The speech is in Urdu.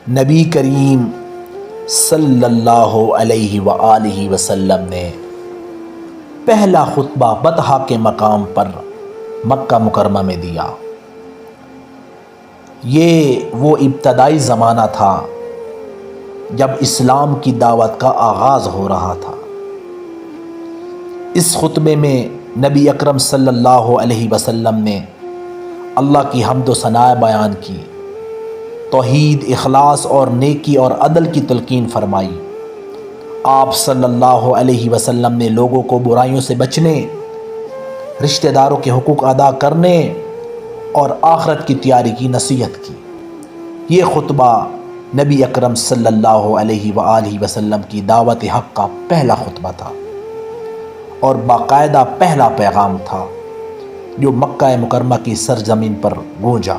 نبی کریم صلی اللہ علیہ وآلہ وسلم نے پہلا خطبہ بطحا کے مقام پر مکہ مکرمہ میں دیا۔ یہ وہ ابتدائی زمانہ تھا جب اسلام کی دعوت کا آغاز ہو رہا تھا۔ اس خطبے میں نبی اکرم صلی اللہ علیہ وسلم نے اللہ کی حمد و ثنا بیان کی، توحید، اخلاص اور نیکی اور عدل کی تلقین فرمائی۔ آپ صلی اللہ علیہ وسلم نے لوگوں کو برائیوں سے بچنے، رشتہ داروں کے حقوق ادا کرنے اور آخرت کی تیاری کی نصیحت کی۔ یہ خطبہ نبی اکرم صلی اللہ علیہ وآلہ وسلم کی دعوت حق کا پہلا خطبہ تھا اور باقاعدہ پہلا پیغام تھا جو مکہ مکرمہ کی سرزمین پر گونجا۔